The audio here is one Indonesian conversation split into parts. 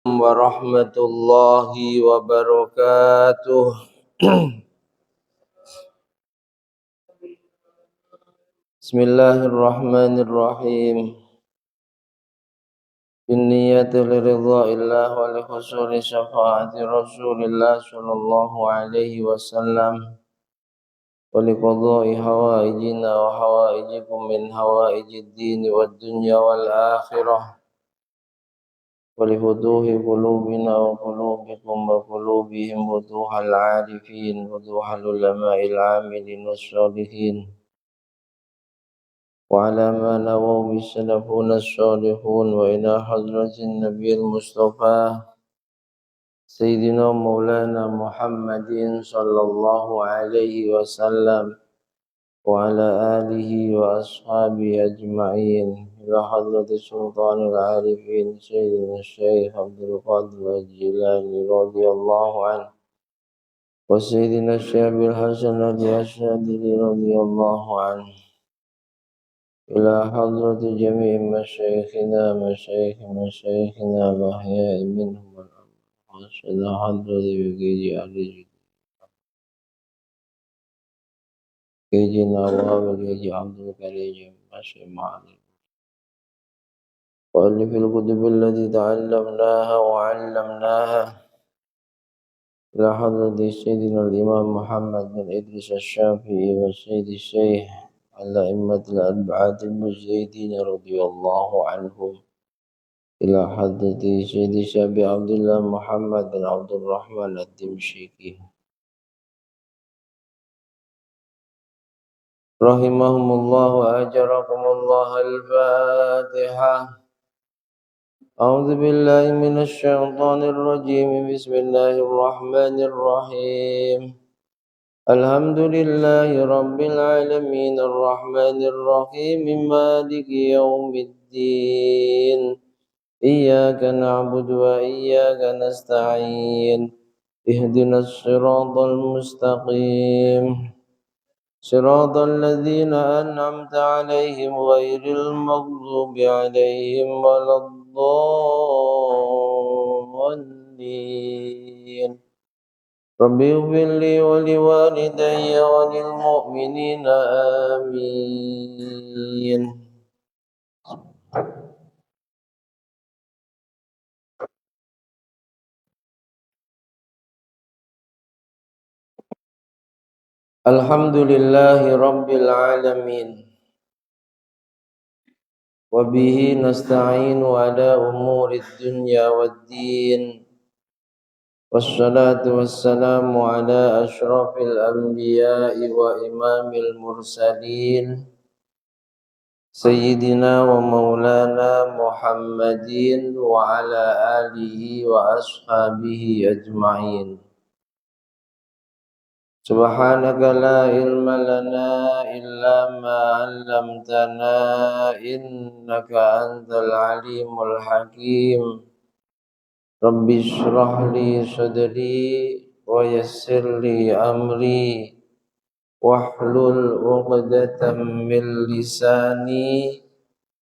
Warahmatullahi wabarakatuh. Bismillahirrahmanirrahim. Binniyati liridha'illah wa li husuli syafa'ati Rasulillah sallallahu alaihi wasallam wa li qadha'i hawaijina wa hawaijikum min hawaijid dini wad dunya wal akhirah. ولفتوح قلوبنا وقلوبكم وقلوبهم وفتوح العارفين وفتوح العلماء العاملين والصالحين وعلى ما نووا بالسلفون الصالحون وإلى حضرة النبي المصطفى سيدنا مولانا محمد صلى الله عليه وسلم وعلى آله وأصحابه أجمعين إلى حضرة سلطان العارفين سيدنا الشيخ عبد القادر الجيلاني رضي الله عنه وسيدنا الشيخ الحسن الأشعري رضي الله عنه إلى حضرة جميع مشايخنا الأحياء منهم والأموات إلى حضرة بقية علي كيجي نواب كيجي عبد الكريم ماشي معنا وألف الكتب التي تعلمناها وعلمناها إلى حضرة سيدنا الإمام محمد بن إدريس الشافعي والسيد الشيخ الأئمة الأربعة المجتهدين رضي الله عنهم إلى حضرة سيد الشافعي عبد الله محمد بن عبد الرحمن الدمشقي رحمهم الله وأجركم الله. الفاتحة. أعوذ بالله من الشيطان الرجيم. بسم الله الرحمن الرحيم. الحمد لله رب العالمين الرحمن الرحيم مالك يوم الدين إياك نعبد وإياك نستعين اهدنا الصراط المستقيم صراط الذين أنعمت عليهم غير المغضوب عليهم ولا الضالين. رب اغفر لي ولوالدي وللمؤمنين آمين. Alhamdulillahi Rabbil Alamin. Wabihi nasta'inu ala umuri dunya waddin. Wassalatu wassalamu ala ashrafil anbiya'i wa imamil mursalin Sayyidina wa maulana Muhammadin wa ala alihi wa ashabihi ajma'in. Subhanaka la ilma lana illa ma 'allamtana innaka antal alimul hakim. Rabbi shrah li sadri wa yassir li amri wahlul 'uqdatam min lisani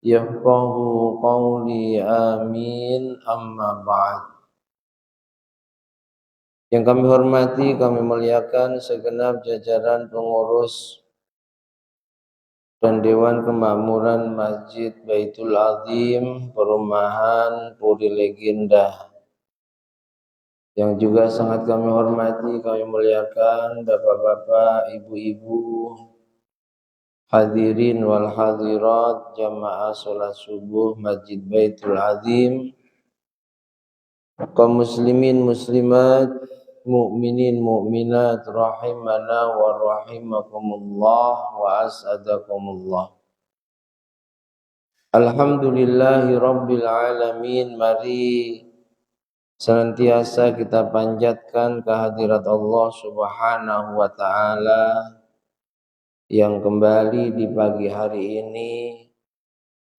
yafqahu qawli. Amin. Amma ba'd. Yang kami hormati, kami muliakan segenap jajaran pengurus dan Dewan Kemakmuran Masjid Baitul Azim Perumahan Puri Legenda. Yang juga sangat kami hormati, kami muliakan bapak-bapak, ibu-ibu, hadirin wal hadirat jamaah sholat subuh Masjid Baitul Azim, kaum muslimin muslimat, mu'minin mu'minat rahimana wa rahimakumullah wa as'adakumullah. Alhamdulillahi Rabbil Alamin. Mari senantiasa kita panjatkan kehadirat Allah Subhanahu wa ta'ala yang kembali di pagi hari ini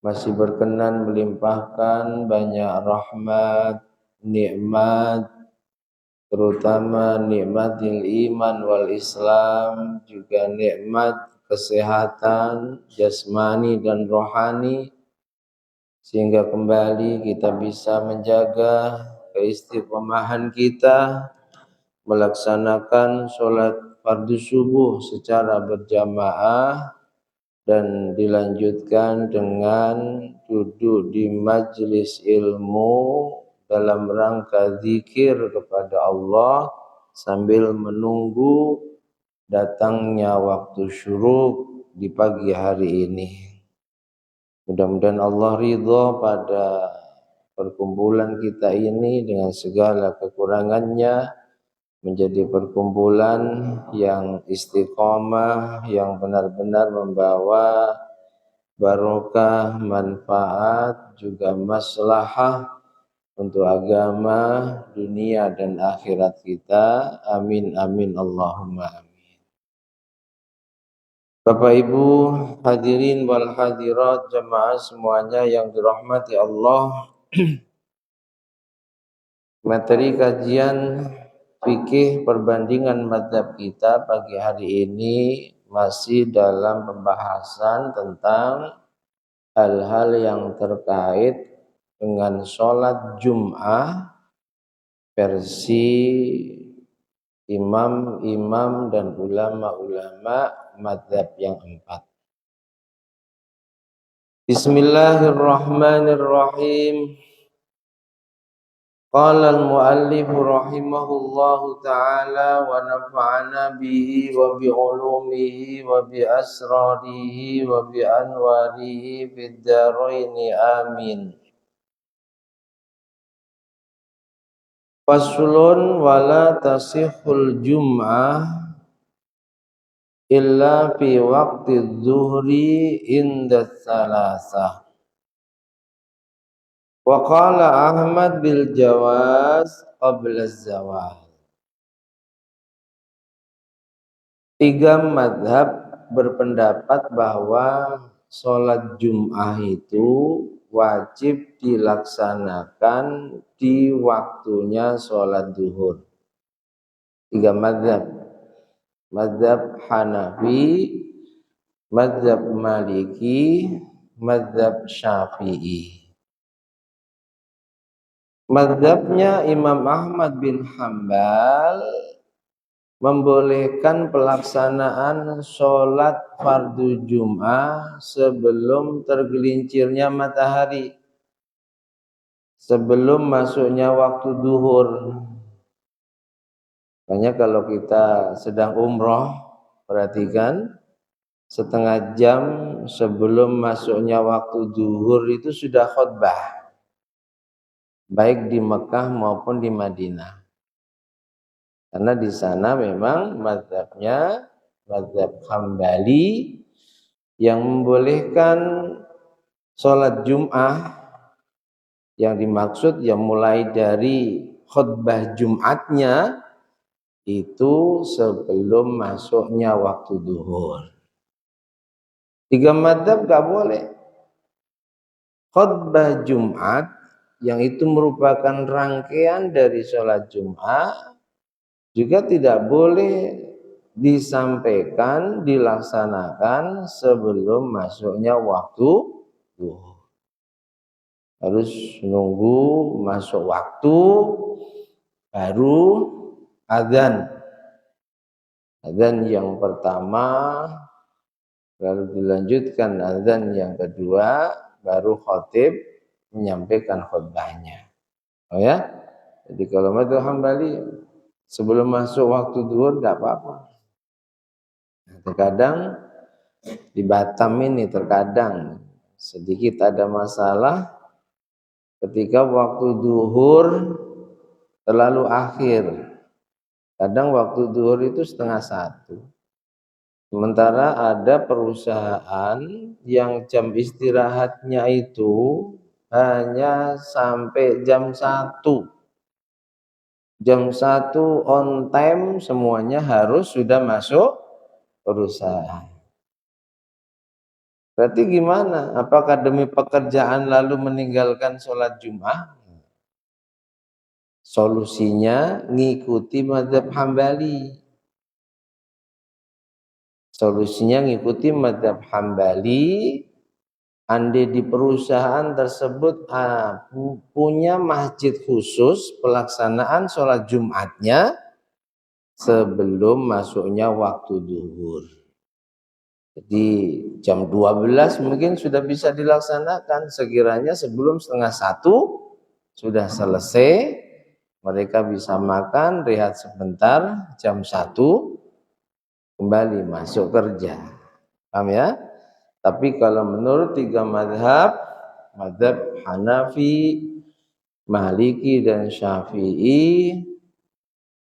masih berkenan melimpahkan banyak rahmat, nikmat, terutama nikmatil iman wal Islam, juga nikmat kesehatan jasmani dan rohani, sehingga kembali kita bisa menjaga keistiqomahan kita melaksanakan sholat fardu subuh secara berjamaah dan dilanjutkan dengan duduk di majelis ilmu dalam rangka zikir kepada Allah sambil menunggu datangnya waktu syuruk di pagi hari ini. Mudah-mudahan Allah ridha pada perkumpulan kita ini dengan segala kekurangannya, menjadi perkumpulan yang istiqomah, yang benar-benar membawa barokah, manfaat, juga maslahah untuk agama, dunia dan akhirat kita. Amin amin Allahumma amin. Bapak Ibu hadirin wal hadirat jemaah semuanya yang dirahmati Allah. Materi kajian fikih perbandingan mazhab kita pagi hari ini masih dalam pembahasan tentang hal-hal yang terkait dengan sholat Jum'ah versi imam-imam dan ulama-ulama mazhab yang 4. Bismillahirrahmanirrahim. Qala al-muallif rahimahullahu ta'ala wa nafa'ana bihi wa bi ulumihi wa bi asrarihi wa bi anwarihi fid dharaini amin. Faslun wala tasihul jum'ah illa fi waqti zuhri inda salasah. Wa qala Ahmad bil jawaz qabla zawal. 3 mazhab berpendapat bahwa sholat Jum'ah itu wajib dilaksanakan di waktunya sholat duhur. 3 mazhab. Mazhab Hanafi, mazhab Maliki, mazhab Syafi'i. Mazhabnya Imam Ahmad bin Hanbal membolehkan pelaksanaan sholat fardu Jum'ah sebelum tergelincirnya matahari, sebelum masuknya waktu duhur. Makanya kalau kita sedang umroh, perhatikan setengah jam sebelum masuknya waktu duhur itu sudah khutbah, baik di Mekah maupun di Madinah. Karena di sana memang mazhabnya mazhab Hambali yang membolehkan sholat Jum'ah, yang dimaksud yang mulai dari khutbah Jum'atnya itu sebelum masuknya waktu duhur. 3 mazhab gak boleh. Khutbah Jum'at yang itu merupakan rangkaian dari sholat Jum'ah juga tidak boleh disampaikan, dilaksanakan sebelum masuknya waktu duhur. Harus nunggu masuk waktu baru azan. Azan yang pertama, lalu dilanjutkan azan yang kedua, baru khatib menyampaikan khutbahnya. Oh ya, jadi kalau mazhab Hambali sebelum masuk waktu duhur tidak apa-apa. Terkadang di Batam ini terkadang sedikit ada masalah ketika waktu duhur terlalu akhir. Kadang waktu duhur itu 12:30. Sementara ada perusahaan yang jam istirahatnya itu hanya sampai jam 1. Jam 1 on time semuanya harus sudah masuk perusahaan. Berarti gimana? Apakah demi pekerjaan lalu meninggalkan sholat Jum'ah? Solusinya ngikuti mazhab Hambali. Solusinya ngikuti mazhab Hambali andai di perusahaan tersebut punya masjid khusus pelaksanaan sholat Jumatnya sebelum masuknya waktu zuhur. Jadi jam 12 mungkin sudah bisa dilaksanakan, sekiranya sebelum 12:30 sudah selesai, mereka bisa makan, rehat sebentar, jam 1 kembali masuk kerja. Paham ya? Tapi kalau menurut 3 mazhab, mazhab Hanafi, Maliki dan Syafi'i,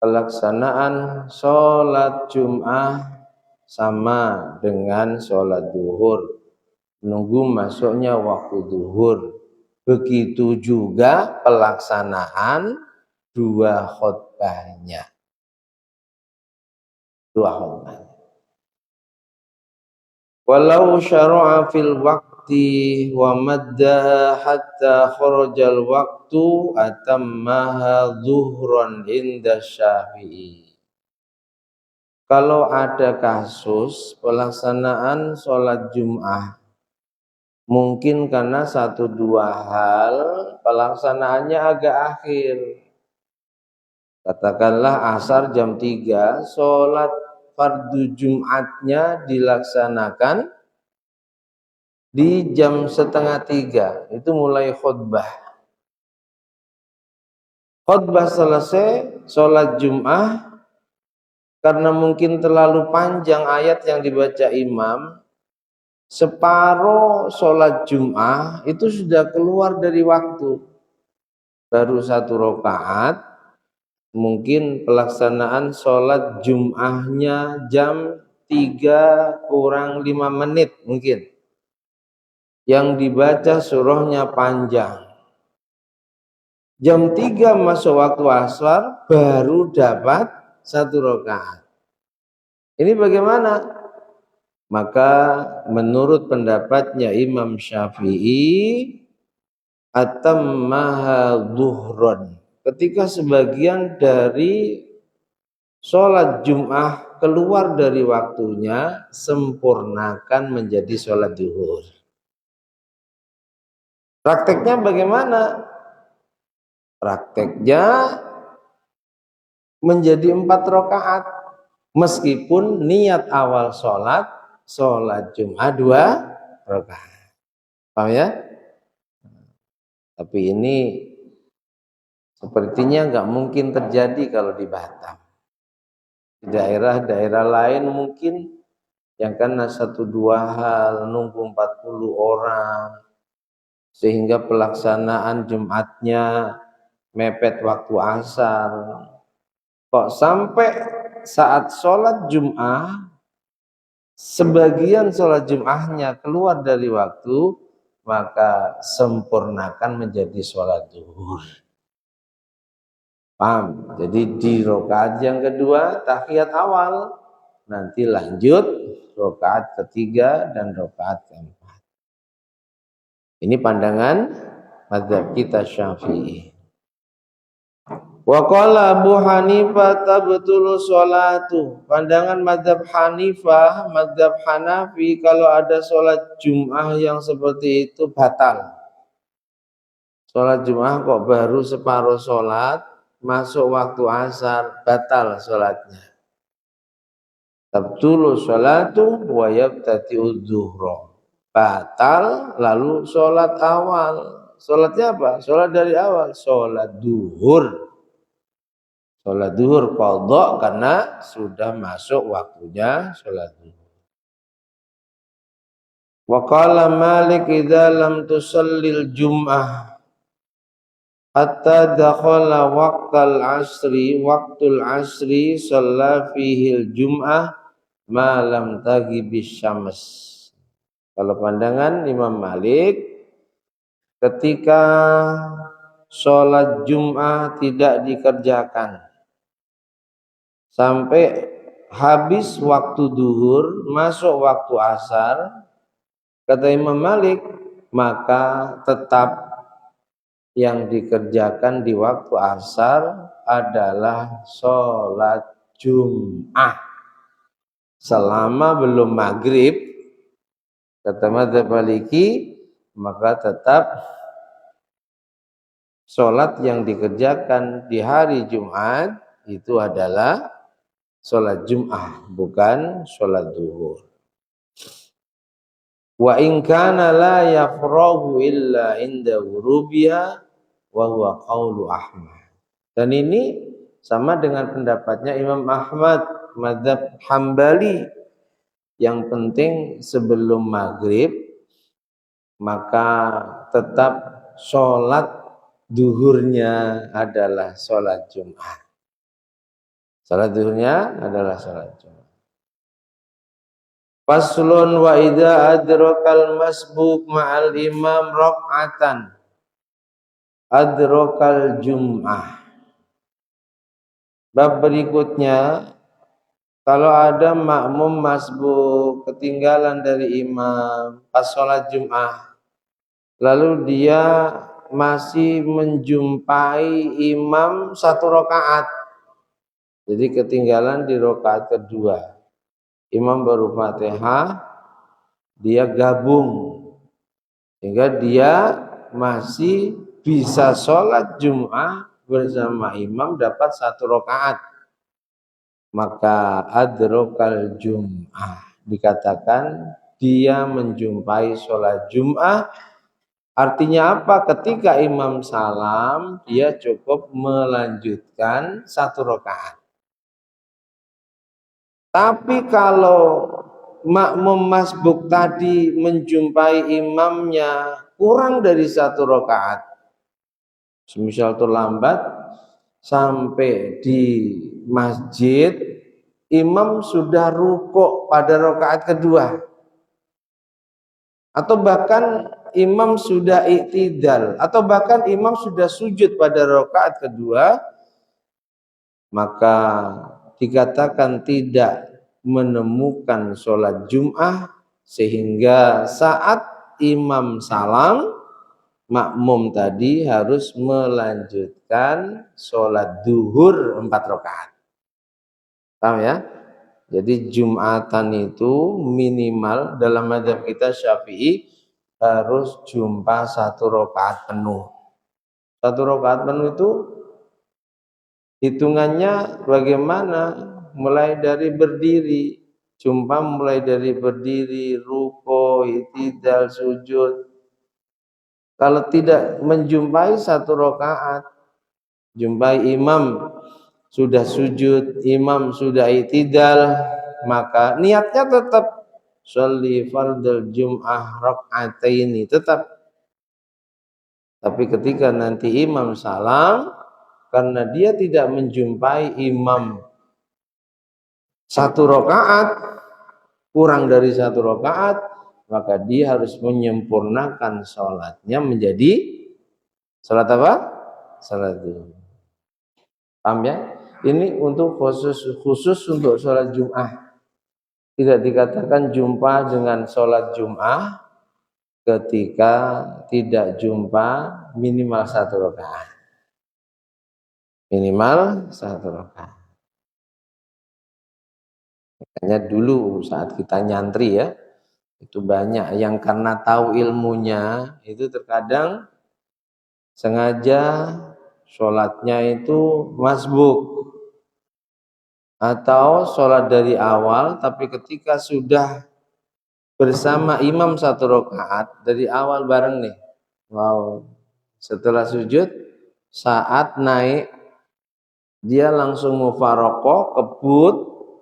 pelaksanaan sholat Jum'ah sama dengan sholat duhur, menunggu masuknya waktu duhur. Begitu juga pelaksanaan dua khutbahnya. Walau syara'a fil waqti wa maddaha hatta kharajal waqtu atammaha zuhran inda Syafi'i. Kalau ada kasus pelaksanaan sholat Jum'ah, mungkin karena 1-2 hal pelaksanaannya agak akhir. Katakanlah asar jam 3, sholat fardu Jumatnya dilaksanakan di jam 2:30, itu mulai khutbah. Khutbah selesai, sholat Jum'ah, karena mungkin terlalu panjang ayat yang dibaca imam, separuh sholat Jum'ah itu sudah keluar dari waktu. Baru 1 rakaat, mungkin pelaksanaan sholat Jum'ahnya jam 3 kurang 5 menit mungkin. Yang dibaca surahnya panjang. Jam 3 masuk waktu asar, baru dapat 1 rakaat. Ini bagaimana? Maka menurut pendapatnya Imam Syafi'i, atammaha dhuhron. Ketika sebagian dari sholat Jum'ah keluar dari waktunya, sempurnakan menjadi sholat zuhur. Prakteknya bagaimana? Prakteknya menjadi 4 rakaat. Meskipun niat awal sholat Jum'ah 2 rakaat. Paham ya? Tapi ini sepertinya nggak mungkin terjadi kalau di Batam. Di daerah-daerah lain mungkin yang karena 1-2 hal, nunggu 40 orang, sehingga pelaksanaan Jumatnya mepet waktu asar. Kok sampai saat sholat Jum'ah, sebagian sholat Jum'ahnya keluar dari waktu, maka sempurnakan menjadi sholat zuhur. Paham? Jadi di rakaat yang kedua tahiyat awal, nanti lanjut rakaat ketiga dan rakaat keempat. Ini pandangan mazhab kita Syafi'i. Wa qala Abu Hanifah tabtulu sholatu. Pandangan mazhab Hanifah, mazhab Hanafi, kalau ada sholat Jum'ah yang seperti itu batal. Sholat Jum'ah kok baru separuh sholat, masuk waktu asar, batal sholatnya. Tabtulu sholatu wa yabtati'udz zuhra. Batal lalu sholat awal. Sholatnya apa? Sholat dari awal, sholat duhur. Sholat duhur qadha karena sudah masuk waktunya sholat duhur. Wa qala Malik idza lam tusallil jum'ah hatta dakhala waqtul asri shalla fihi al-jum'ah ma lam taghibis syams. Kalau pandangan Imam Malik, ketika sholat Jum'ah tidak dikerjakan sampai habis waktu duhur, masuk waktu asar, kata Imam Malik, maka tetap yang dikerjakan di waktu asar adalah sholat Jum'ah. Selama belum maghrib, kata mazhab Maliki, maka tetap sholat yang dikerjakan di hari Jumat itu adalah sholat Jum'ah, bukan sholat duhur. Wa in kana la yafrahu illa inda wurubiha wa huwa qaulu Ahmad. Dan ini sama dengan pendapatnya Imam Ahmad, mazhab Hambali, yang penting sebelum maghrib maka tetap sholat duhurnya adalah sholat Jum'ah. Sholat duhurnya adalah sholat Jum'ah. Faslun wa idza adrakal masbuk ma'al imam rak'atan adrakal Jum'ah. Bab berikutnya, kalau ada makmum masbuk ketinggalan dari imam pas sholat Jum'ah, lalu dia masih menjumpai imam satu rakaat, jadi ketinggalan di rakaat kedua, imam baru Fatihah, dia gabung sehingga dia masih bisa sholat Jum'ah bersama imam dapat satu rakaat, maka adrokal Jum'ah, dikatakan dia menjumpai sholat Jum'ah. Artinya apa? Ketika imam salam, dia cukup melanjutkan satu rakaat. Tapi kalau makmum masbuk tadi menjumpai imamnya kurang dari satu rakaat, semisal terlambat sampai di masjid, imam sudah rukuk pada rakaat kedua, atau bahkan imam sudah i'tidal, atau bahkan imam sudah sujud pada rakaat kedua, maka dikatakan tidak menemukan sholat Jum'ah, sehingga saat imam salam, makmum tadi harus melanjutkan sholat duhur 4 rakaat. Paham ya? Jadi Jumatan itu minimal dalam mazhab kita Syafi'i harus jumpa 1 rakaat penuh. 1 rakaat penuh itu hitungannya bagaimana? Mulai dari berdiri, jumpa mulai dari berdiri, ruko, i'tidal, sujud. Kalau tidak menjumpai 1 rakaat, jumpai imam sudah sujud, imam sudah i'tidal, maka niatnya tetap sholli fardal Jum'ah rak'ataini, tetap. Tapi ketika nanti imam salam, karena dia tidak menjumpai imam 1 rakaat, kurang dari 1 rakaat, maka dia harus menyempurnakan sholatnya menjadi sholat apa? Sholat duhur. Paham ya? Ini untuk khusus untuk sholat Jum'ah. Tidak dikatakan jumpa dengan sholat Jum'ah ketika tidak jumpa minimal 1 rakaat. Minimal 1 rakaat. Makanya dulu saat kita nyantri ya, itu banyak yang karena tahu ilmunya itu terkadang sengaja sholatnya itu masbuk atau sholat dari awal, tapi ketika sudah bersama imam 1 rakaat dari awal bareng nih, wow, setelah sujud saat naik dia langsung mufaroqoh, kebut,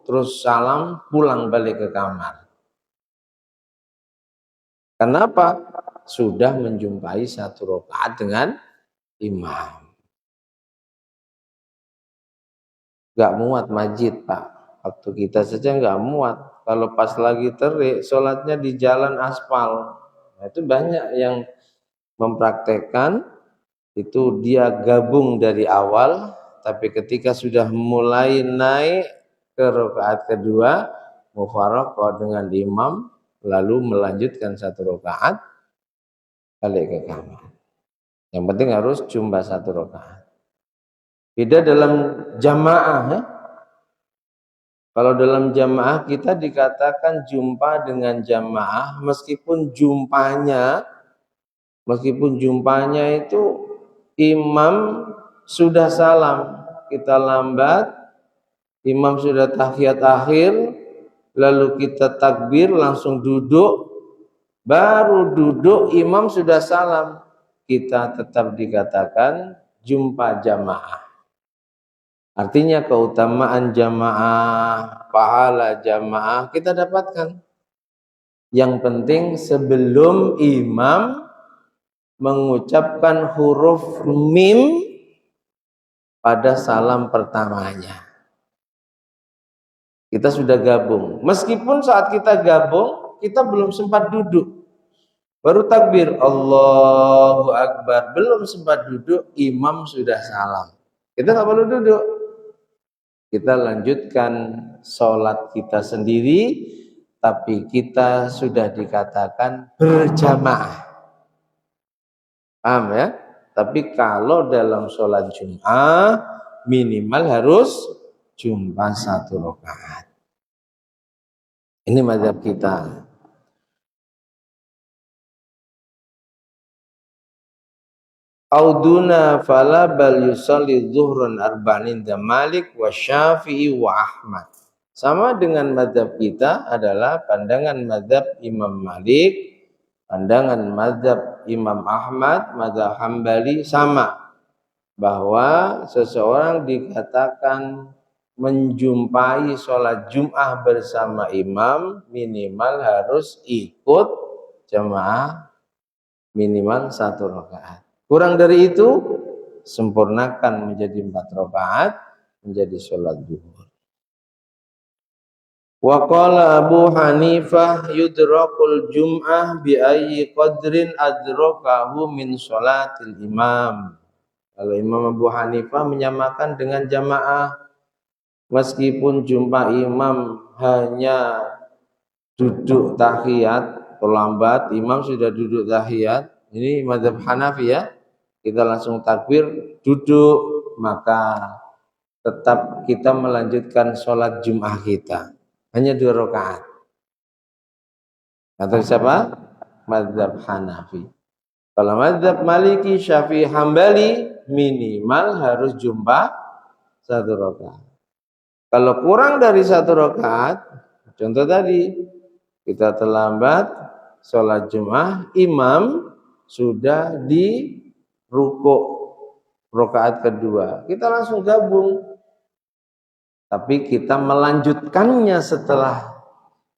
terus salam, pulang balik ke kamar. Kenapa? Sudah menjumpai 1 rakaat dengan imam. Gak muat masjid, Pak. Waktu kita saja gak muat. Kalau pas lagi terik, sholatnya di jalan aspal. Nah, itu banyak yang mempraktekkan itu, dia gabung dari awal, tapi ketika sudah mulai naik ke rakaat kedua, mufaraqah dengan imam, lalu melanjutkan 1 rakaat, balik ke kamar. Yang penting harus jumpa 1 rakaat. Beda dalam jamaah ya. Kalau dalam jamaah kita dikatakan jumpa dengan jamaah meskipun jumpanya Meskipun jumpanya itu imam sudah salam, kita lambat, imam sudah tahiyat akhir, lalu kita takbir langsung duduk, baru duduk imam sudah salam, kita tetap dikatakan jumpa jamaah. Artinya keutamaan jamaah, pahala jamaah kita dapatkan. Yang penting sebelum imam mengucapkan huruf mim pada salam pertamanya, kita sudah gabung. Meskipun saat kita gabung, kita belum sempat duduk. Baru takbir, Allahu Akbar. Belum sempat duduk, imam sudah salam. Kita nggak perlu duduk. Kita lanjutkan sholat kita sendiri, tapi kita sudah dikatakan berjamaah. Paham ya? Tapi kalau dalam sholat Jum'ah minimal harus jumpa 1 rakaat. Ini mazhab kita. Auduna fala bal yusalli zuhran arba'in da Malik wa Syafi'i wa Ahmad. Sama dengan mazhab kita adalah pandangan mazhab Imam Malik, pandangan mazhab Imam Ahmad, mazhab Hambali sama, bahwa seseorang dikatakan menjumpai sholat Jum'ah bersama imam minimal harus ikut jamaah minimal 1 rakaat. Kurang dari itu sempurnakan menjadi 4 rakaat menjadi sholat zuhur. Wa qala Abu Hanifah yudrakul jum'ah bi ayyi qadrin adrakahu min sholatil imam. Kalau Imam Abu Hanifah menyamakan dengan jamaah, meskipun jumpa imam hanya duduk tahiyat, terlambat imam sudah duduk tahiyat, ini mazhab Hanafi ya, kita langsung takbir duduk, maka tetap kita melanjutkan sholat Jum'ah kita hanya 2 rakaat. Kata siapa? Mazhab Hanafi. Kalau mazhab Maliki, Syafi'i, Hambali minimal harus jumpa 1 rakaat. Kalau kurang dari 1 rakaat, contoh tadi kita terlambat sholat Jum'ah, imam sudah di rukuk rakaat kedua, kita langsung gabung. Tapi kita melanjutkannya setelah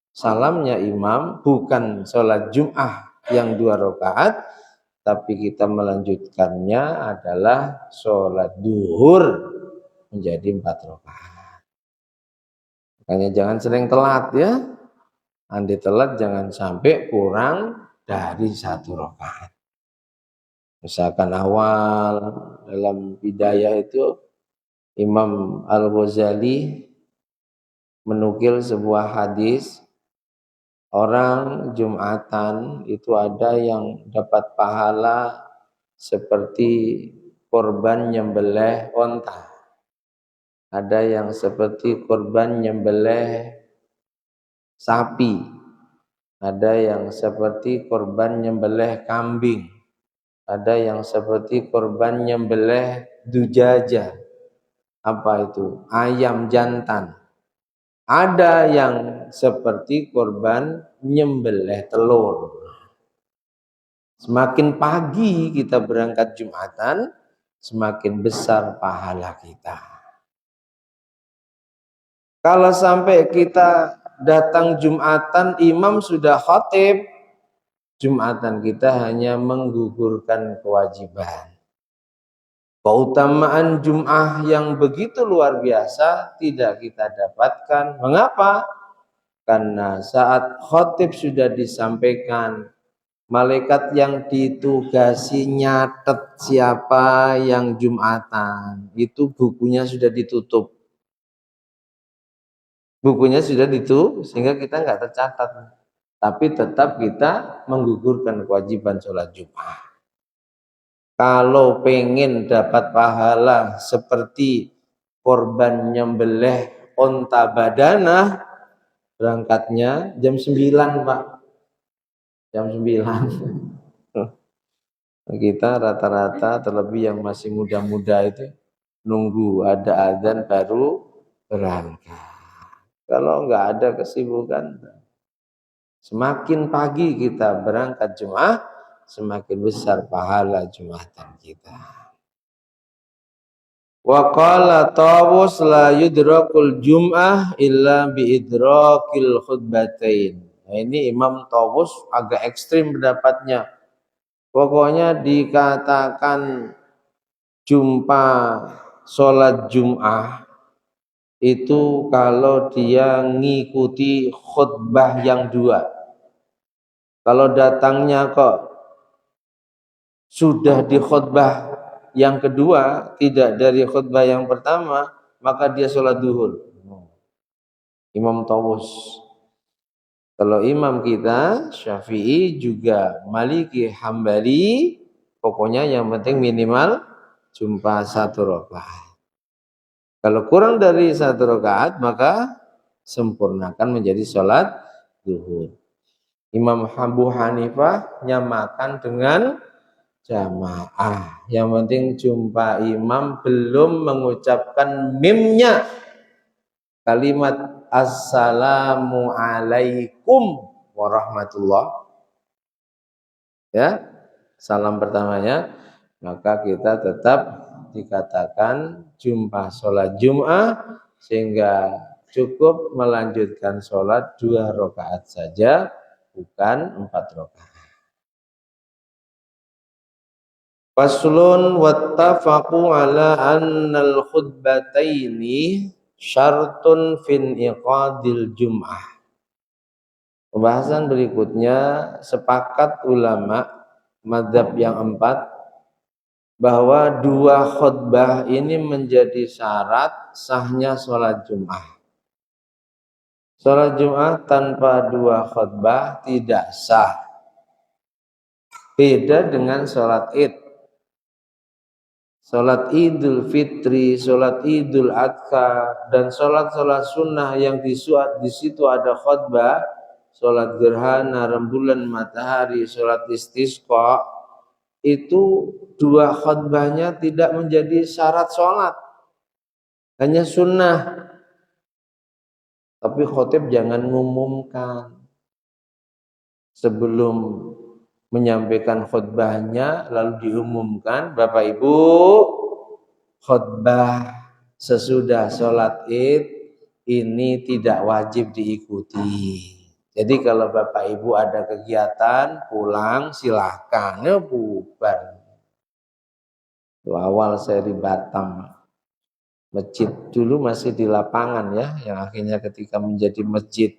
salamnya imam, bukan sholat Jum'ah yang 2 rakaat, tapi kita melanjutkannya adalah sholat duhur menjadi 4 rakaat. Makanya jangan sering telat ya. Andi telat jangan sampai kurang dari 1 rakaat. Misalkan awal dalam Bidayah itu Imam Al-Ghazali menukil sebuah hadis, orang Jumatan itu ada yang dapat pahala seperti korban nyembelih onta, ada yang seperti korban nyembelih sapi, ada yang seperti korban nyembelih kambing, ada yang seperti korban nyembelih dujaja, apa itu, ayam jantan. Ada yang seperti korban nyembelih telur. Semakin pagi kita berangkat Jumatan, semakin besar pahala kita. Kalau sampai kita datang Jumatan, imam sudah khatib, Jumatan kita hanya menggugurkan kewajiban. Keutamaan Jum'ah yang begitu luar biasa tidak kita dapatkan. Mengapa? Karena saat khotib sudah disampaikan, malaikat yang ditugasi nyatet siapa yang Jum'atan, itu bukunya sudah ditutup. Bukunya sudah ditutup sehingga kita nggak tercatat. Tapi tetap kita menggugurkan kewajiban sholat Jum'ah. Kalau pengen dapat pahala seperti korban nyembelih onta badanah, berangkatnya jam 9 Pak. Jam 9. Kita rata-rata terlebih yang masih muda-muda itu nunggu ada azan baru berangkat. Kalau nggak ada kesibukan, semakin pagi kita berangkat Jumat, semakin besar pahala Jumatan kita. Wa qala Tawus la yudrakul jum'ah illa bi idrakil khutbatain. Nah, ini Imam Tawus agak ekstrim pendapatnya. Pokoknya dikatakan jumpa sholat Jum'ah itu kalau dia ngikuti khutbah yang dua. Kalau datangnya kok sudah di khutbah yang kedua, tidak dari khutbah yang pertama, maka dia sholat duhur. Imam Tawus. Kalau imam kita Syafi'i juga Maliki Hambali, pokoknya yang penting minimal jumpa 1 rakaat. Kalau kurang dari 1 rakaat maka sempurnakan menjadi sholat duhur. Imam Abu Hanifah nyamakan dengan jamaah. Yang penting jumpa imam belum mengucapkan mimnya. Kalimat assalamu alaikum warahmatullah. Ya, salam pertamanya. Maka kita tetap dikatakan jumpa sholat Jum'ah sehingga cukup melanjutkan sholat 2 rakaat saja, bukan 4 rakaat. Faslun wattafaqu ala annal khutbataini syartun fin iqadil jum'ah. Pembahasan berikutnya, sepakat ulama mazhab yang 4 bahwa 2 khutbah ini menjadi syarat sahnya sholat Jum'ah. Sholat Jum'ah tanpa 2 khutbah tidak sah. Beda dengan sholat Id. Sholat Idul Fitri, sholat Idul Adha, dan sholat-sholat sunnah yang di situ ada khutbah, sholat gerhana, rembulan matahari, sholat istisqa, itu 2 khutbahnya tidak menjadi syarat sholat, hanya sunnah. Tapi khotib jangan mengumumkan sebelum menyampaikan khutbahnya lalu diumumkan, Bapak Ibu, khutbah sesudah sholat Id ini tidak wajib diikuti. Jadi kalau Bapak Ibu ada kegiatan pulang silahkan, ya bubar. Awal saya di Batam, masjid dulu masih di lapangan ya, yang akhirnya ketika menjadi masjid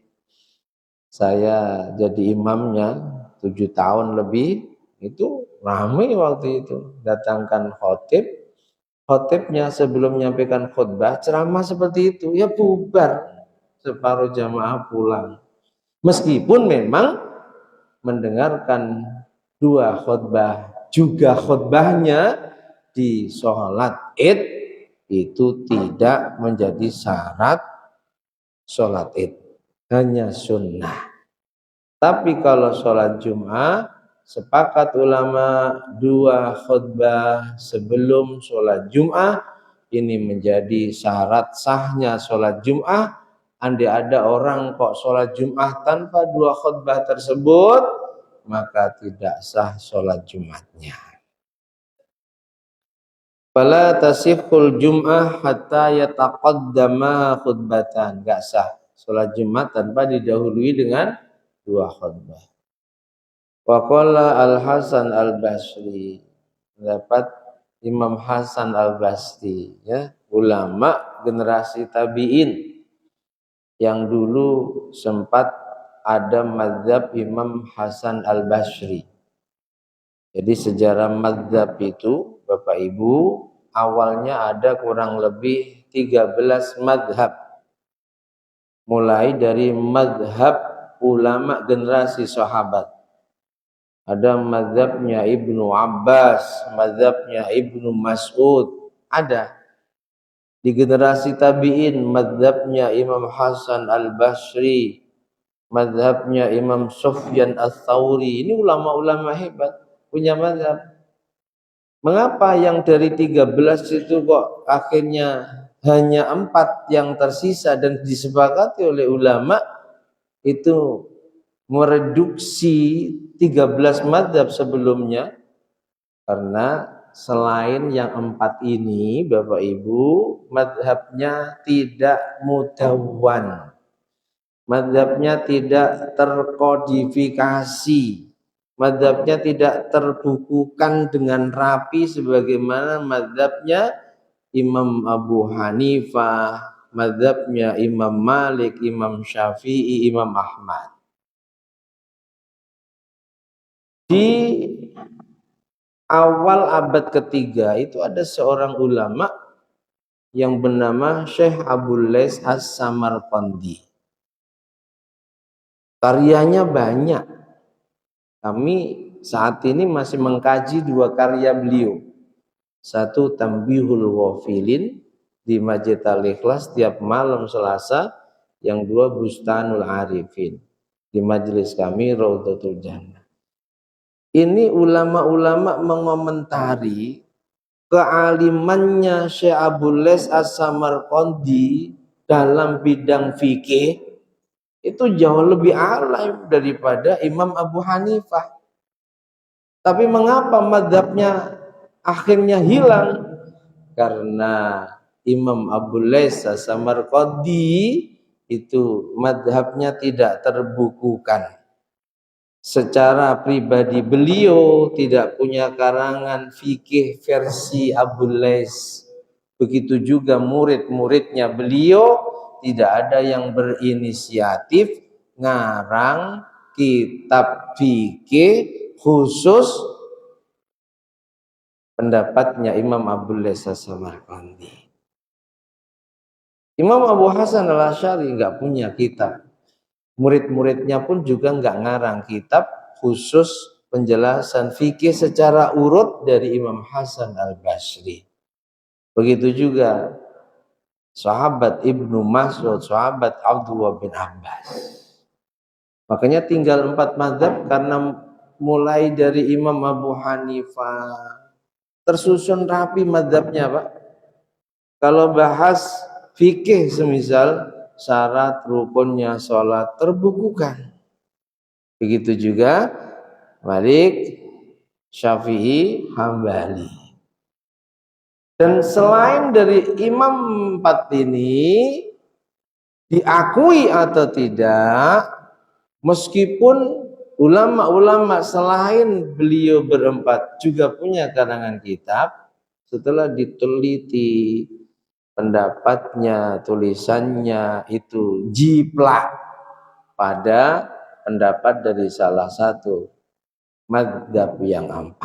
saya jadi imamnya 7 tahun lebih, itu ramai waktu itu. Datangkan khotib, khotibnya sebelum menyampaikan khutbah ceramah seperti itu, ya bubar, separuh jamaah pulang. Meskipun memang mendengarkan 2 khutbah juga khutbahnya di sholat Id itu tidak menjadi syarat sholat Id, hanya sunnah. Tapi kalau sholat Jum'ah, sepakat ulama 2 khutbah sebelum sholat Jum'ah ini menjadi syarat sahnya sholat Jum'ah. Andai ada orang kok sholat Jum'ah tanpa 2 khutbah tersebut, maka tidak sah sholat Jumatnya. Fala tasihul Jum'ah hatta yataqaddama khutbatan. Enggak sah sholat Jumat tanpa didahului dengan 2 khutbah. Wa qala Al-Hasan Al-Basri, dapat Imam Hasan Al-Basri, ya, ulama generasi tabi'in yang dulu sempat ada mazhab Imam Hasan Al-Basri. Jadi sejarah mazhab itu Bapak Ibu awalnya ada kurang lebih 13 mazhab. Mulai dari mazhab ulama generasi sahabat. Ada mazhabnya Ibnu Abbas, mazhabnya Ibnu Mas'ud, ada. Di generasi tabi'in mazhabnya Imam Hasan Al-Basri, mazhabnya Imam Sufyan Ats-Tsauri. Ini ulama-ulama hebat, punya mazhab. Mengapa yang dari 13 itu kok akhirnya hanya 4 yang tersisa dan disepakati oleh ulama itu mereduksi 13 mazhab sebelumnya? Karena selain yang 4 ini Bapak Ibu, mazhabnya tidak mudawwan, mazhabnya tidak terkodifikasi, mazhabnya tidak terbukukan dengan rapi sebagaimana mazhabnya Imam Abu Hanifah, mazhabnya Imam Malik, Imam Syafi'i, Imam Ahmad. Di awal abad ketiga itu ada seorang ulama yang bernama Syekh Abul Lais As-Samarqandi. Karyanya banyak. Kami saat ini masih mengkaji 2 karya beliau. Satu Tambihul Ghafilin di Masjid Al-Ikhlas tiap malam Selasa, yang 2 Bustanul Arifin di majelis kami Raudhatul Jannah. Ini ulama-ulama mengomentari kealimannya Syekh Abul Lais As-Samarqandi dalam bidang fikih itu jauh lebih alim daripada Imam Abu Hanifah. Tapi mengapa mazhabnya akhirnya hilang? Karena Imam Abul Lais As-Samarqandi itu mazhabnya tidak terbukukan. Secara pribadi beliau tidak punya karangan fikih versi Abul Lais. Begitu juga murid-muridnya beliau tidak ada yang berinisiatif ngarang kitab fikih khusus pendapatnya Imam Abul Lais As-Samarqandi. Imam Abu Hasan Al-Asy'ari enggak punya kitab. Murid-muridnya pun juga enggak ngarang kitab khusus penjelasan fikih secara urut dari Imam Hasan Al-Basri. Begitu juga sahabat Ibnu Mas'ud, sahabat Abdullah bin Abbas. Makanya tinggal 4 mazhab karena mulai dari Imam Abu Hanifah tersusun rapi mazhabnya, Pak. Kalau bahas fikih semisal syarat rukunnya sholat terbukukan. Begitu juga Malik, Syafi'i, Hambali. Dan selain dari imam 4 ini diakui atau tidak, meskipun ulama-ulama selain beliau berempat juga punya karangan kitab, setelah diteliti pendapatnya, tulisannya itu jiplak pada pendapat dari salah satu mazhab yang 4.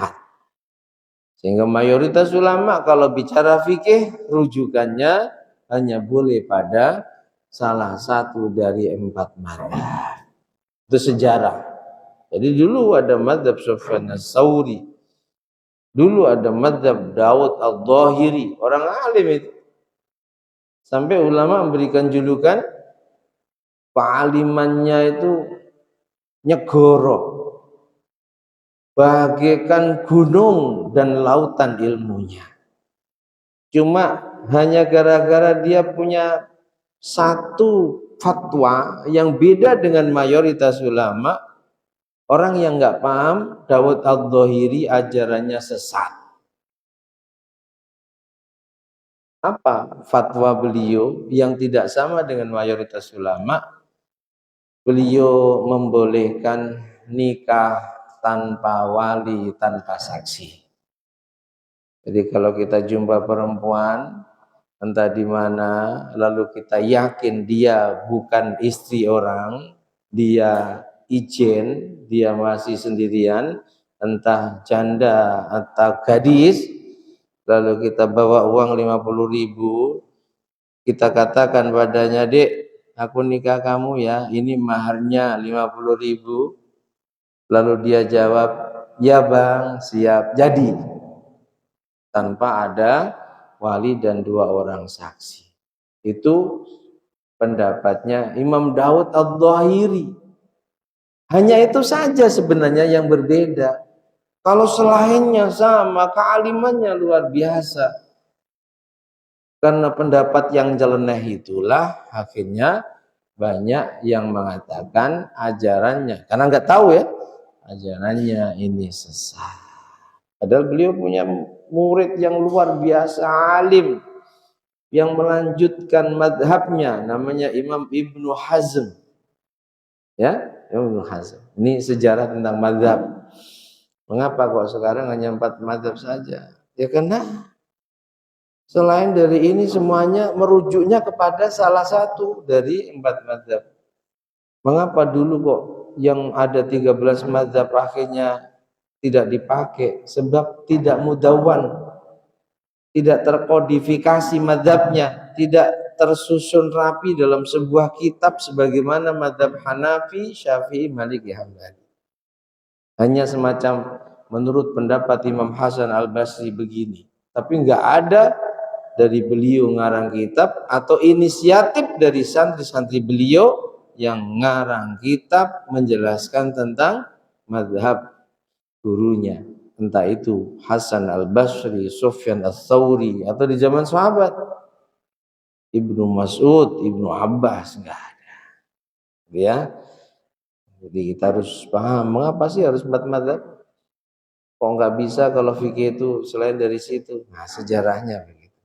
Sehingga mayoritas ulama kalau bicara fikih rujukannya hanya boleh pada salah satu dari 4 mazhab. Itu sejarah. Jadi dulu ada mazhab Sufyan Ats-Tsauri. Dulu ada mazhab Daud Al-Dhahiri, orang alim itu. Sampai ulama memberikan julukan kealimannya itu nyegoro, bagaikan gunung dan lautan ilmunya. Cuma hanya gara-gara dia punya satu fatwa yang beda dengan mayoritas ulama, orang yang nggak paham Daud Al-Dhahiri ajarannya sesat. Apa fatwa beliau yang tidak sama dengan mayoritas ulama? Beliau membolehkan nikah tanpa wali, tanpa saksi. Jadi kalau kita jumpa perempuan entah di mana, lalu kita yakin dia bukan istri orang, dia ijen, dia masih sendirian, entah janda atau gadis, lalu kita bawa uang 50.000, kita katakan padanya, "Dek, aku nikah kamu ya, ini maharnya 50.000. Lalu dia jawab, "Ya Bang, siap." Jadi tanpa ada wali dan 2 orang saksi. Itu pendapatnya Imam Daud Al-Dhahiri. Hanya itu saja sebenarnya yang berbeda. Kalau selainnya sama, kealimannya luar biasa. Karena pendapat yang nyeleneh itulah akhirnya banyak yang mengatakan ajarannya, karena nggak tahu ya, ajarannya ini sesat. Padahal beliau punya murid yang luar biasa alim yang melanjutkan madhabnya, namanya Imam Ibnu Hazm. Ya, Ibnu Hazm. Ini sejarah tentang madhab. Mengapa kok sekarang hanya 4 madhab saja? Ya karena selain dari ini semuanya merujuknya kepada salah satu dari 4 madhab. Mengapa dulu kok yang ada 13 madhab akhirnya tidak dipakai? Sebab tidak mudawwan, tidak terkodifikasi madhabnya, tidak tersusun rapi dalam sebuah kitab sebagaimana madhab Hanafi, Syafi'i, Maliki, Hambali. Hanya semacam menurut pendapat Imam Hasan Al-Basri begini, tapi enggak ada dari beliau ngarang kitab atau inisiatif dari santri-santri beliau yang ngarang kitab menjelaskan tentang madhab gurunya, entah itu Hasan Al-Basri, Sufyan Ats-Tsauri, atau di zaman sahabat Ibnu Mas'ud, Ibnu Abbas, enggak ada. Ya. Jadi kita harus paham mengapa sih harus 4 madhab? Kok nggak bisa kalau fikih itu selain dari situ? Nah, sejarahnya begitu.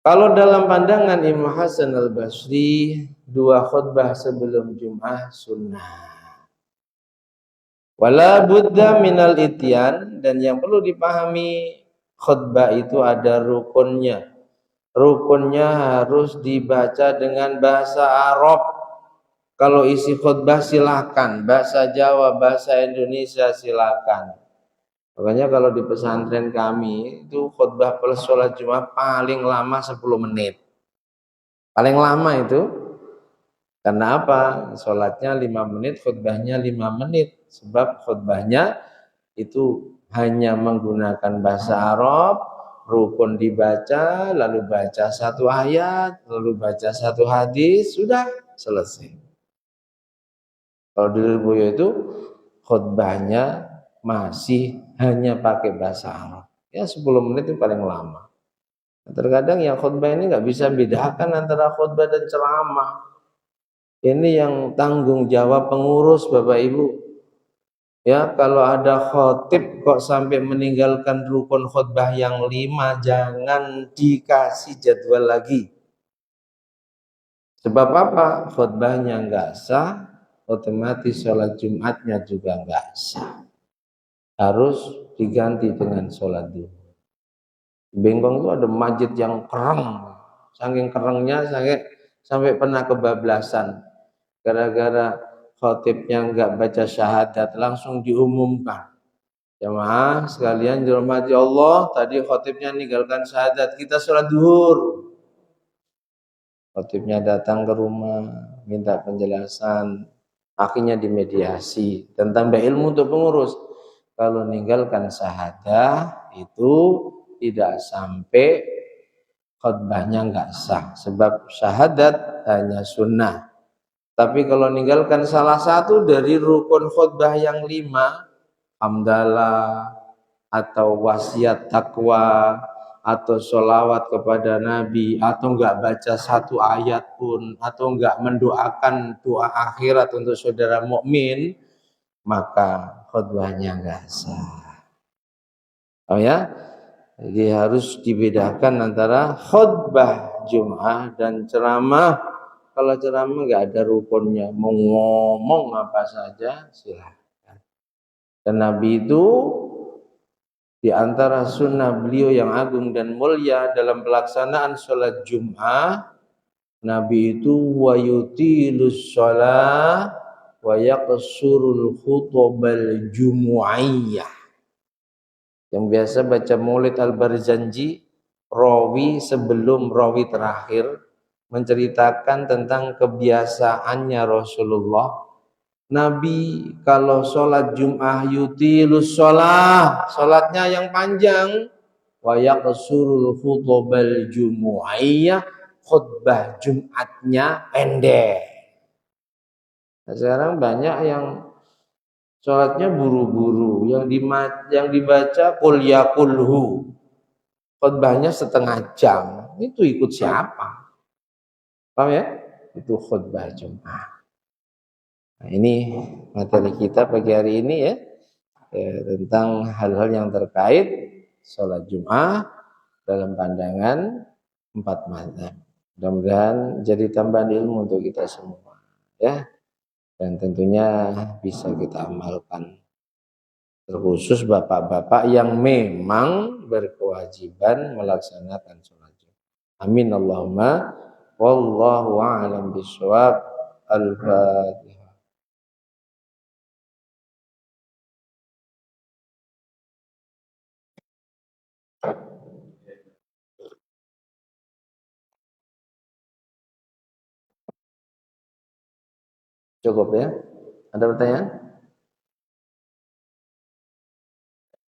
Kalau dalam pandangan Imam Hasan Al-Basri, 2 khutbah sebelum Jum'ah sunnah. Wala budda minal ityan, dan yang perlu dipahami khutbah itu ada rukunnya. Rukunnya harus dibaca dengan bahasa Arab. Kalau isi khutbah silakan, bahasa Jawa, bahasa Indonesia silakan. Makanya kalau di pesantren kami itu khutbah plus sholat Jumat paling lama 10 menit. Paling lama itu. Karena apa? Sholatnya 5 menit, khutbahnya 5 menit. Sebab khutbahnya itu hanya menggunakan bahasa Arab, rukun dibaca, lalu baca 1 ayat, lalu baca 1 hadis, sudah selesai. Kalau di Lirboyo itu khutbahnya masih hanya pakai bahasa Arab. Ya 10 menit itu paling lama. Terkadang yang khutbah ini nggak bisa bedakan antara khutbah dan ceramah. Ini yang tanggung jawab pengurus Bapak Ibu. Ya, kalau ada khotib kok sampai meninggalkan rukun khutbah yang 5, jangan dikasih jadwal lagi. Sebab apa? Khutbahnya nggak sah, otomatis sholat Jumatnya juga nggak sah. Harus diganti dengan sholat duhur. Bengkong itu ada masjid yang kereng, saking kerengnya sampai pernah kebablasan. Gara-gara khotibnya nggak baca syahadat, langsung diumumkan. Jamaah sekalian dirahmati Allah, tadi khotibnya meninggalkan syahadat, kita sholat duhur. Khotibnya datang ke rumah, minta penjelasan, akhirnya dimediasi dan tambah ilmu untuk pengurus. Kalau meninggalkan syahadah itu tidak sampai khutbahnya enggak sah, sebab syahadat hanya sunnah. Tapi kalau meninggalkan salah satu dari rukun khutbah yang 5, hamdalah atau wasiat takwa atau sholawat kepada Nabi, atau enggak baca 1 ayat pun, atau enggak mendoakan doa akhirat untuk saudara mukmin, maka khutbahnya enggak sah. Oh ya, jadi harus dibedakan antara khutbah Jum'ah dan ceramah. Kalau ceramah enggak ada rukunnya, mau ngomong apa saja silahkan. Dan Nabi itu di antara sunnah beliau yang agung dan mulia dalam pelaksanaan sholat Jum'ah, Nabi itu wa yutilus sholat wa yaqsurul khutbal jumu'iyah. Yang biasa baca Maulid Al-Barzanji, rawi sebelum rawi terakhir, menceritakan tentang kebiasaannya Rasulullah. Nabi kalau sholat Jum'ah yutilus sholat, sholatnya yang panjang, wa yaqsurul khutbal jumu'iyah, khutbah Jumatnya pendek. Nah, sekarang banyak yang Sholatnya buru-buru, yang dibaca qul ya qulhu. Khutbahnya setengah jam. Itu ikut siapa? Paham ya? Itu khutbah Jumat. Nah, ini materi kita pagi hari ini ya, tentang hal-hal yang terkait sholat Jumat dalam pandangan 4 mazhab. Mudah-mudahan jadi tambahan ilmu untuk kita semua ya, dan tentunya bisa kita amalkan, terkhusus bapak-bapak yang memang berkewajiban melaksanakan sholat Jumat. Amin Allahumma. Wallahu a'lam bishawab. Al-Fatihah. Cukup ya? Ada pertanyaan?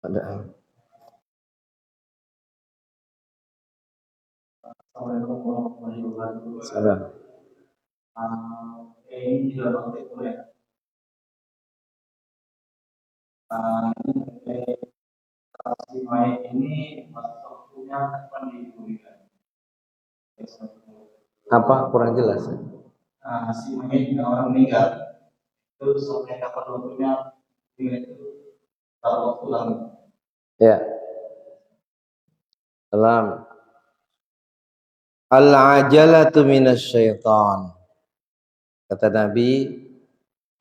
Ada. Assalamualaikum warahmatullahi wabarakatuh. Salam. Ini di dalam artikel ya. Si mayat ini waktunya kapan dipulihkan? Apa kurang jelas? Si mayat orang meninggal itu sampai kapan waktunya itu kalau waktu lama? Ya. Salam. Al-ajalatu minasyaitan. Kata Nabi,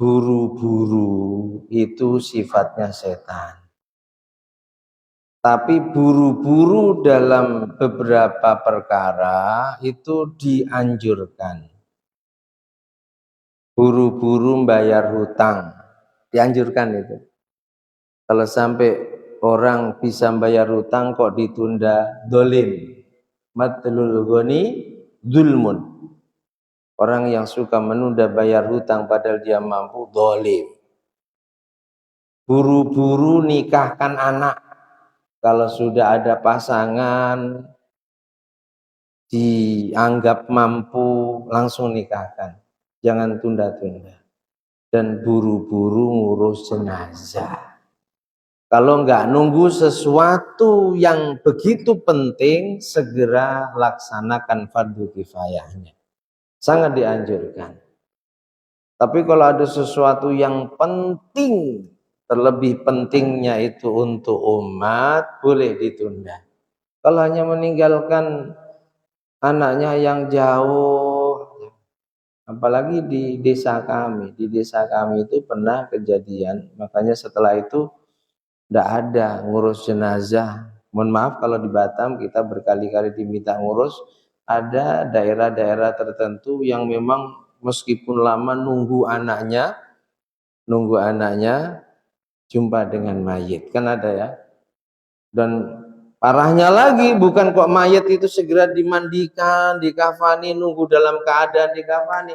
buru-buru itu sifatnya setan. Tapi buru-buru dalam beberapa perkara itu dianjurkan. Buru-buru membayar hutang, dianjurkan itu. Kalau sampai orang bisa membayar hutang kok ditunda, dolim. Matlul ghani dzulmun. Orang yang suka menunda bayar hutang padahal dia mampu, dolim. Buru-buru nikahkan anak. Kalau sudah ada pasangan dianggap mampu, langsung nikahkan. Jangan tunda-tunda. Dan buru-buru ngurus jenazah. Kalau enggak nunggu sesuatu yang begitu penting, segera laksanakan fardu kifayahnya. Sangat dianjurkan. Tapi kalau ada sesuatu yang penting, terlebih pentingnya itu untuk umat, boleh ditunda. Kalau hanya meninggalkan anaknya yang jauh, apalagi di desa kami itu pernah kejadian, makanya setelah itu tidak ada ngurus jenazah. Mohon maaf kalau di Batam kita berkali-kali diminta ngurus, ada daerah-daerah tertentu yang memang meskipun lama nunggu anaknya jumpa dengan mayit, kan ada ya. Dan parahnya lagi, bukan kok mayat itu segera dimandikan, dikafani, nunggu dalam keadaan dikafani.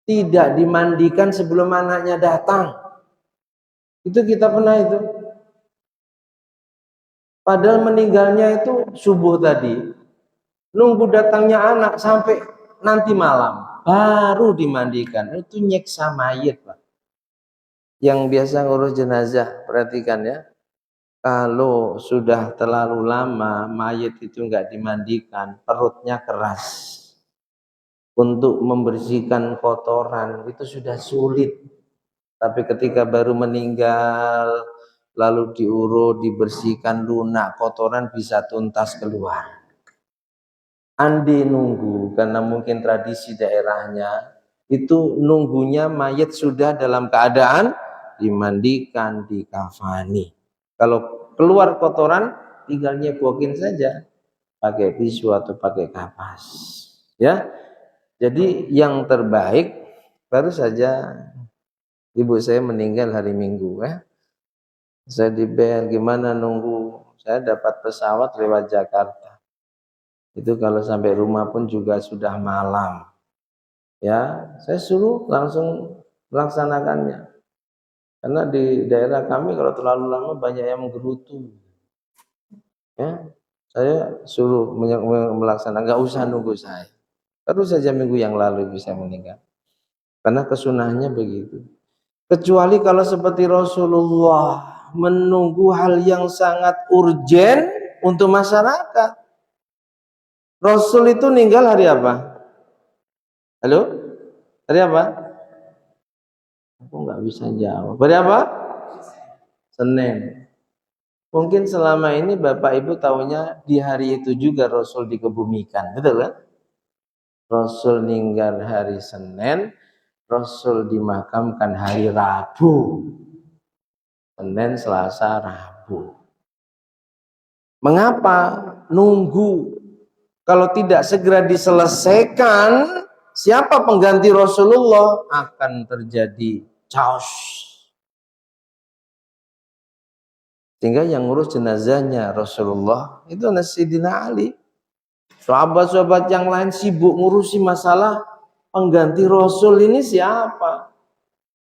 Tidak dimandikan sebelum anaknya datang. Itu kita pernah itu. Padahal meninggalnya itu subuh tadi. Nunggu datangnya anak sampai nanti malam. Baru dimandikan. Itu nyeksa mayat, Pak. Yang biasa ngurus jenazah, perhatikan ya. Kalau sudah terlalu lama mayat itu enggak dimandikan, perutnya keras. Untuk membersihkan kotoran itu sudah sulit. Tapi ketika baru meninggal, lalu diurut, dibersihkan lunak, kotoran bisa tuntas keluar. Andi nunggu, karena mungkin tradisi daerahnya, itu nunggunya mayat sudah dalam keadaan dimandikan, dikafani. Kalau keluar kotoran, tinggal nyebokin saja pakai tisu atau pakai kapas. Ya, jadi yang terbaik, baru saja ibu saya meninggal hari Minggu. Saya di BR, gimana nunggu? Saya dapat pesawat lewat Jakarta. Itu kalau sampai rumah pun juga sudah malam. Ya, saya suruh langsung melaksanakannya. Karena di daerah kami kalau terlalu lama banyak yang menggerutu. Ya, saya suruh melaksanakan, nggak usah nunggu saya. Baru saja minggu yang lalu bisa meninggal. Karena kesunahannya begitu. Kecuali kalau seperti Rasulullah menunggu hal yang sangat urgen untuk masyarakat. Rasul itu meninggal hari apa? Halo? Hari apa? Aku nggak bisa jawab. Hari apa? Senin. Mungkin selama ini Bapak Ibu tahunya di hari itu juga Rasul dikebumikan, betul kan? Rasul meninggal hari Senin, Rasul dimakamkan hari Rabu. Senin, Selasa, Rabu. Mengapa nunggu? Kalau tidak segera diselesaikan, siapa pengganti Rasulullah? Akan terjadi chaos. Sehingga yang ngurus jenazahnya Rasulullah itu Sayyidina Ali. Sahabat-sahabat yang lain sibuk ngurusi masalah pengganti Rasul ini siapa?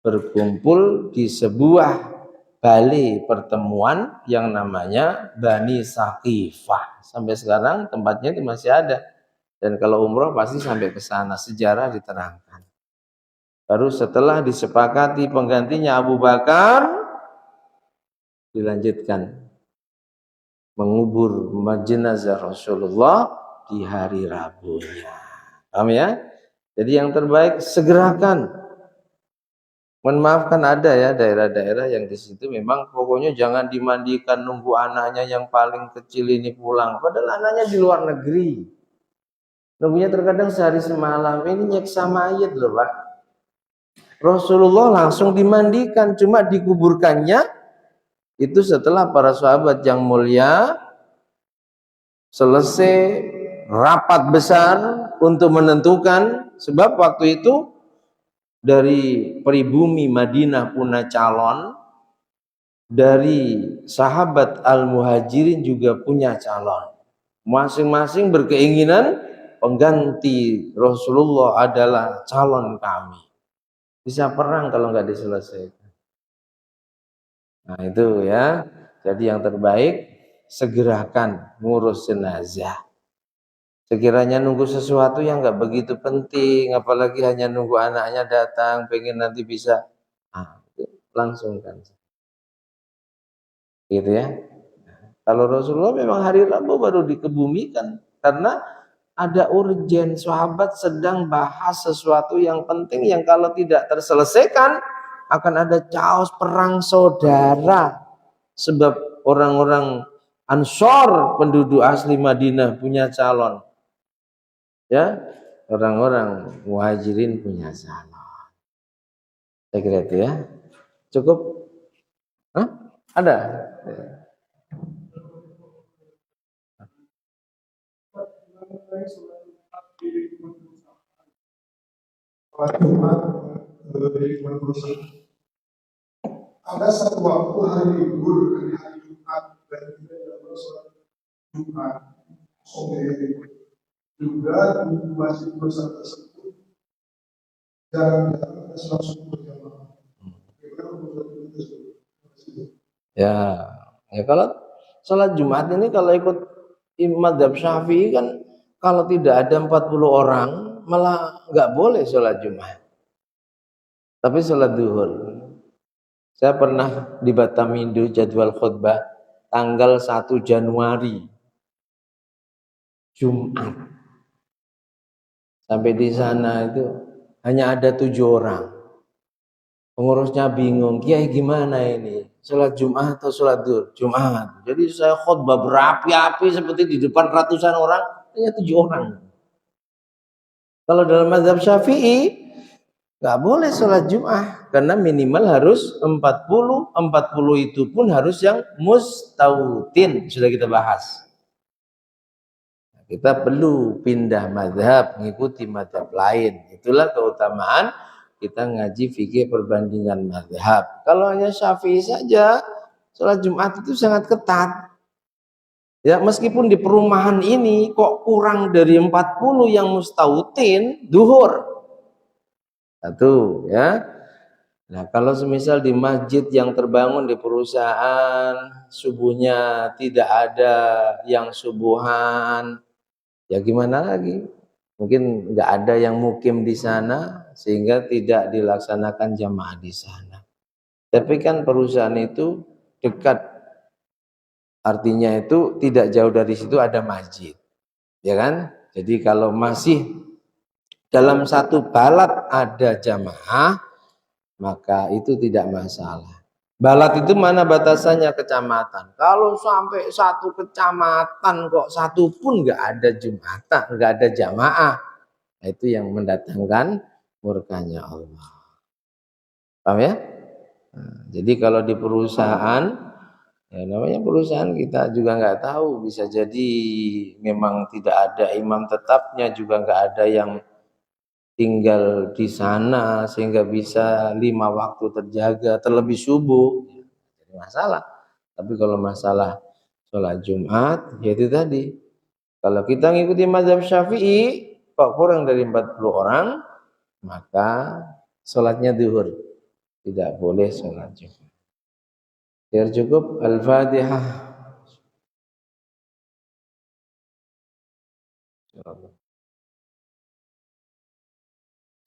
Berkumpul di sebuah balai pertemuan yang namanya Bani Saqifah. Sampai sekarang tempatnya itu masih ada. Dan kalau umroh pasti sampai ke sana, sejarah diterangkan. Baru setelah disepakati penggantinya Abu Bakar, dilanjutkan mengubur jenazah Rasulullah di hari Rabunya. Paham ya? Jadi yang terbaik segerakan. Mohon maaf kan ada ya daerah-daerah yang di situ memang pokoknya jangan dimandikan nunggu anaknya yang paling kecil ini pulang. Padahal anaknya di luar negeri. Nunggunya terkadang sehari semalam. Ini nyeksa mayat loh Pak. Rasulullah langsung dimandikan, cuma dikuburkannya itu setelah para sahabat yang mulia selesai rapat besar untuk menentukan, sebab waktu itu dari pribumi Madinah punya calon, dari sahabat Al-Muhajirin juga punya calon. Masing-masing berkeinginan pengganti Rasulullah adalah calon kami. Bisa perang kalau nggak diselesaikan. Nah itu ya. Jadi yang terbaik segerakan ngurus jenazah. Sekiranya nunggu sesuatu yang nggak begitu penting, apalagi hanya nunggu anaknya datang, pengen nanti bisa, langsung kan, gitu ya. Kalau Rasulullah memang hari Rabu baru dikebumikan karena ada urgen, sahabat sedang bahas sesuatu yang penting yang kalau tidak terselesaikan akan ada chaos perang saudara. Sebab orang-orang Ansor penduduk asli Madinah punya calon. Ya, orang-orang Muhajirin punya calon. Saya kira itu ya. Cukup? Hah? Ada? Ada satu waktu hari libur dari hari Jumat dan kita dapat sholat Jumat sore juga di masjid besar tersebut jarang-jarang ada sholat subuh berjamaah. Ya kalau sholat Jumat ini kalau ikut Madzhab Syafi'i kan kalau tidak ada 40 orang malah nggak boleh sholat Jumat. Tapi sholat duhur. Saya pernah di Batamindo jadwal khutbah tanggal 1 Januari Jumat. Sampai di sana itu hanya ada 7 orang. Pengurusnya bingung, Kiai gimana ini? Sholat Jumat atau sholat duhur? Jumat. Jadi saya khutbah berapi-api seperti di depan ratusan orang, hanya 7 orang. Kalau dalam mazhab Syafi'i nggak boleh sholat Jumat karena minimal harus 40 itu pun harus yang mustautin, sudah kita bahas. Kita perlu pindah mazhab, mengikuti mazhab lain. Itulah keutamaan kita ngaji fikih perbandingan mazhab. Kalau hanya Syafi'i saja, sholat Jumat itu sangat ketat. Ya, meskipun di perumahan ini kok kurang dari 40 yang mustautin duhur. Satu ya. Nah kalau semisal di masjid yang terbangun di perusahaan subuhnya tidak ada yang subuhan, ya gimana lagi? Mungkin nggak ada yang mukim di sana sehingga tidak dilaksanakan jamaah di sana. Tapi kan perusahaan itu dekat, artinya itu tidak jauh dari situ ada masjid, ya kan? Jadi kalau masih dalam satu balad ada jamaah, maka itu tidak masalah. Balad itu mana batasannya? Kecamatan. Kalau sampai satu kecamatan kok satu pun nggak ada jumatan, nggak ada jamaah, itu yang mendatangkan murkanya Allah. Paham ya? Nah, jadi kalau di perusahaan, ya namanya perusahaan kita juga nggak tahu, bisa jadi memang tidak ada imam tetapnya, juga nggak ada yang tinggal di sana sehingga bisa 5 waktu terjaga terlebih subuh, jadi masalah. Tapi kalau masalah sholat Jumat, ya itu tadi. Kalau kita ngikuti mazhab Syafi'i, kok kurang dari 40 orang, maka sholatnya zuhur, tidak boleh sholat Jumat. Biar cukup Al-Fatihah.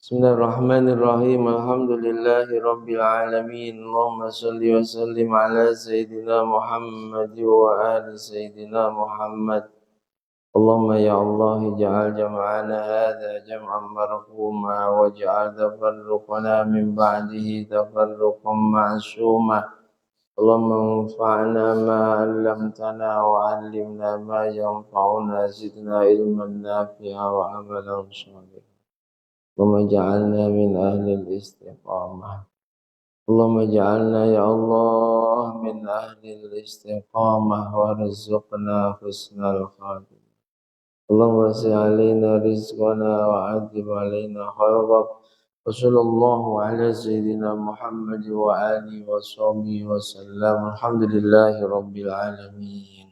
Bismillahirrahmanirrahim. Alhamdulillahi rabbil alamin. Allahumma shalli wa sallim ala sayyidina Muhammad wa ali sayyidina Muhammad. Allahumma ya Allah ij'al jam'ana hadha jam'an marhuma waj'al tafarruqana min ba'dihi tafarruqan ma'suma. Allahumma anfa'na ma 'allamtana wa 'allimna ma yanfa'una zidna ilman nafi'a wa amalan shalih. Allahumma ij'alna min ahli al-istiqamah. Allahumma ij'alna ya Allah min ahli al-istiqamah warzuqna husnal khatimah. Allahumma wasi' alaina rizqana wa 'adhib alaina khairak. Wa sallallahu ala sayyidina Muhammad wa alihi wa sahbihi wa sallam. Alhamdulillahi rabbil alamin.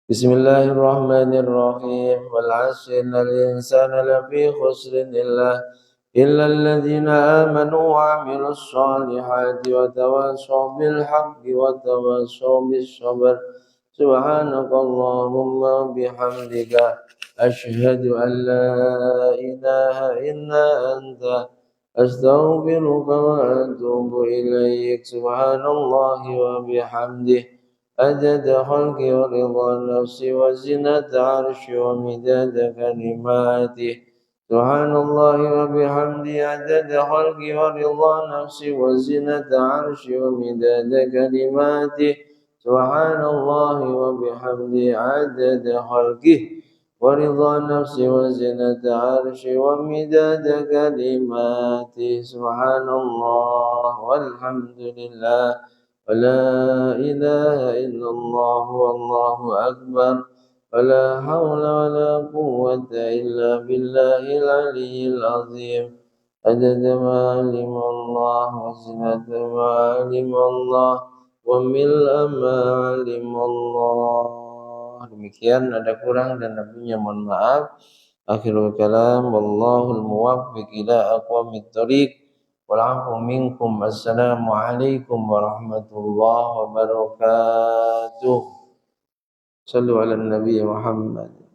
Bismillahirrahmanirrahim. Wal 'asri innal insana lafi khusrin illa alladhina amanu wa 'amilus solihati wa tawassaw bil haqqi wa tawassaw bis sabr. Subhanakallahumma bihamdika asyhadu an la ilaha illa anta astaghfiruka wa atubu ilaik. Subhanallahi wa bihamdihi adada khalqi wa ridha nafsi wa zinata arshi wa midada kalimati. Subhanallahi wa bihamdihi adada khalqi wa ridha nafsi wa zinata arshi wa midada kalimati. Subhanallahi wa bihamdihi adada khalqi wa ridha nafsi wa zinata arshi wa midada kalimati. Subhanallah walhamdulillah wa la ilaha illallah wallahu akbar wa la hawla wa la quwwata illa billahil aliyyil azim. Adada ma alima Allah wa zinata ma alima Allah wa mil'a ma alima Allah. Demikian, ada kurang dan lebihnya mohon maaf. Akhirul kalam wallahul muwaffiq ila aqwamit thoriq. Wal 'afwu minkum. Assalamu alaikum warahmatullahi wabarakatuh. Sallu ala Nabi Muhammad.